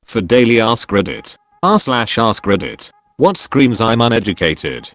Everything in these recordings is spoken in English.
For daily Ask Reddit. r/ask Reddit. What screams I'm uneducated?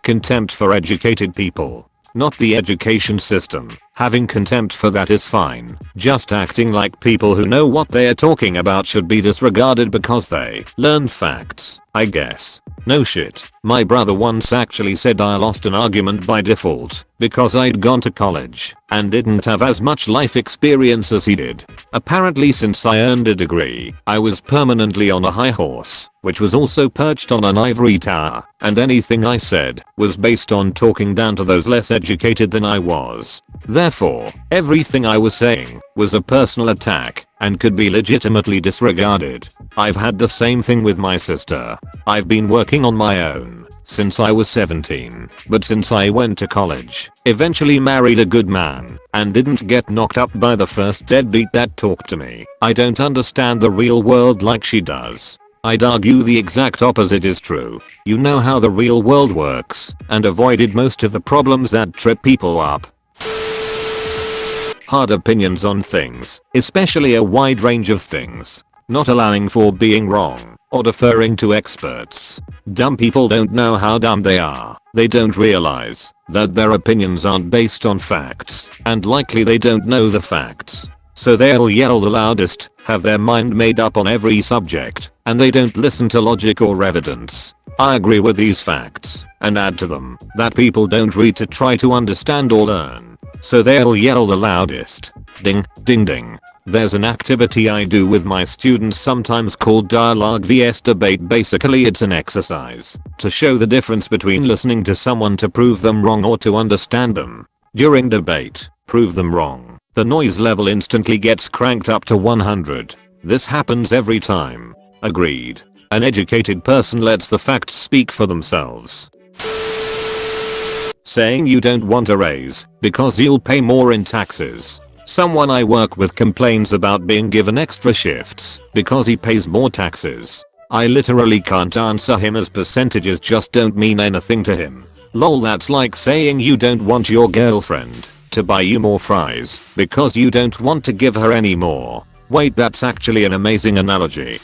Contempt for educated people. Not the education system. Having contempt for that is fine. Just acting like people who know what they are talking about should be disregarded because they learned facts, I guess. No shit. My brother once actually said I lost an argument by default because I'd gone to college and didn't have as much life experience as he did. Apparently, since I earned a degree, I was permanently on a high horse, which was also perched on an ivory tower, and anything I said was based on talking down to those less educated than I was. Therefore, everything I was saying was a personal attack and could be legitimately disregarded. I've had the same thing with my sister. I've been working on my own since I was 17, but since I went to college, eventually married a good man, and didn't get knocked up by the first deadbeat that talked to me, I don't understand the real world like she does. I'd argue the exact opposite is true. You know how the real world works, and avoided most of the problems that trip people up. Hard opinions on things, especially a wide range of things. Not allowing for being wrong, or deferring to experts. Dumb people don't know how dumb they are. They don't realize that their opinions aren't based on facts, and likely they don't know the facts. So they'll yell the loudest, have their mind made up on every subject, and they don't listen to logic or evidence. I agree with these facts, and add to them that people don't read to try to understand or learn. So they'll yell the loudest. Ding, ding, ding. There's an activity I do with my students sometimes called dialogue vs debate. Basically it's an exercise to show the difference between listening to someone to prove them wrong or to understand them. During debate, prove them wrong, the noise level instantly gets cranked up to 100. This happens every time. Agreed. An educated person lets the facts speak for themselves. Saying you don't want a raise because you'll pay more in taxes. Someone I work with complains about being given extra shifts because he pays more taxes. I literally can't answer him as percentages just don't mean anything to him. Lol, that's like saying you don't want your girlfriend to buy you more fries because you don't want to give her any more. Wait, that's actually an amazing analogy.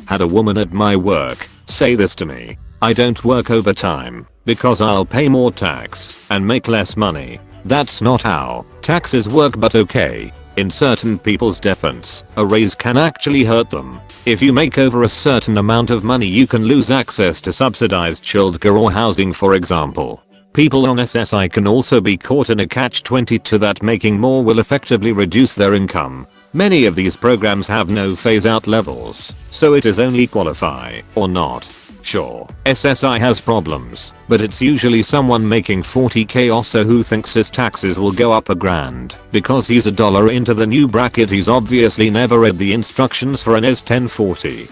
Had a woman at my work say this to me. I don't work overtime because I'll pay more tax and make less money. That's not how taxes work, but okay. In certain people's defense, a raise can actually hurt them. If you make over a certain amount of money, you can lose access to subsidized childcare or housing, for example. People on SSI can also be caught in a catch-22 that making more will effectively reduce their income. Many of these programs have no phase-out levels, so it is only qualify or not. Sure, SSI has problems, but it's usually someone making 40k or so who thinks his taxes will go up $1,000 because he's $1 into the new bracket. He's obviously never read the instructions for an S1040.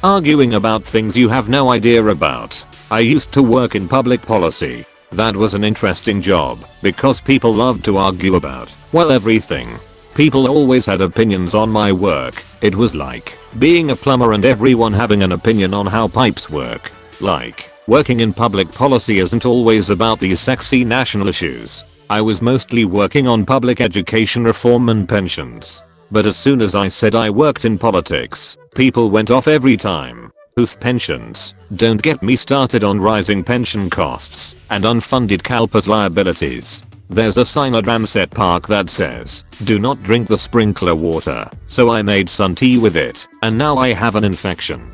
Arguing about things you have no idea about. I used to work in public policy. That was an interesting job because people loved to argue about, well, everything. People always had opinions on my work. It was like being a plumber and everyone having an opinion on how pipes work. Like, working in public policy isn't always about these sexy national issues. I was mostly working on public education reform and pensions. But as soon as I said I worked in politics, people went off every time. Oof, pensions. Don't get me started on rising pension costs and unfunded CalPERS liabilities. There's a sign at Ramsett Park that says, "Do not drink the sprinkler water," so I made sun tea with it, and now I have an infection.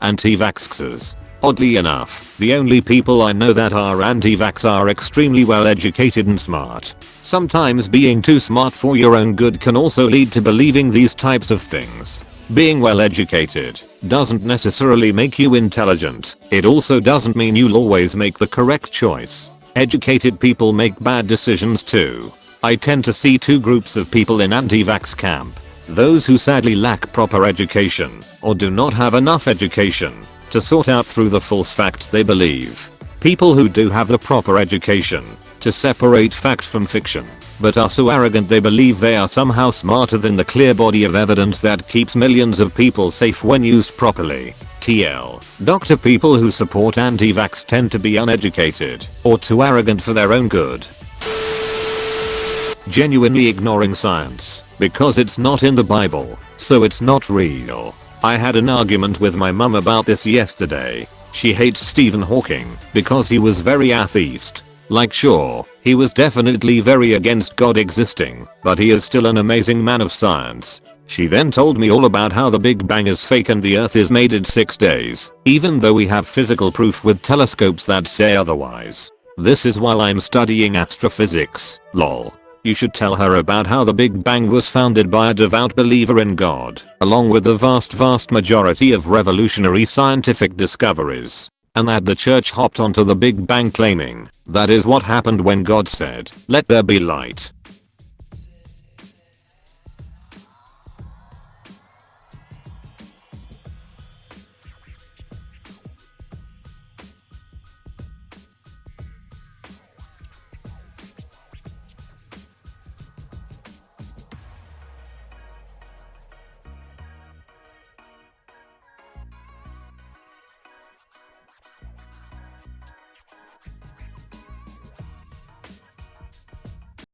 Anti-vaxxers. Oddly enough, the only people I know that are anti-vax are extremely well educated and smart. Sometimes being too smart for your own good can also lead to believing these types of things. Being well educated doesn't necessarily make you intelligent. It also doesn't mean you'll always make the correct choice. Educated people make bad decisions too. I tend to see two groups of people in anti-vax camp. Those who sadly lack proper education or do not have enough education to sort out through the false facts they believe. People who do have the proper education to separate fact from fiction, but are so arrogant they believe they are somehow smarter than the clear body of evidence that keeps millions of people safe when used properly. TL. Doctor, people who support anti-vax tend to be uneducated or too arrogant for their own good. genuinely ignoring science because it's not in the Bible, so it's not real. I had an argument with my mum about this yesterday. She hates Stephen Hawking because he was very atheist. Like sure, he was definitely very against God existing, but he is still an amazing man of science. She then told me all about how the Big Bang is fake and the Earth is made in 6 days, even though we have physical proof with telescopes that say otherwise. This is while I'm studying astrophysics, lol. You should tell her about how the Big Bang was founded by a devout believer in God, along with the vast majority of revolutionary scientific discoveries. And that the church hopped onto the Big Bang claiming that is what happened when God said, "Let there be light."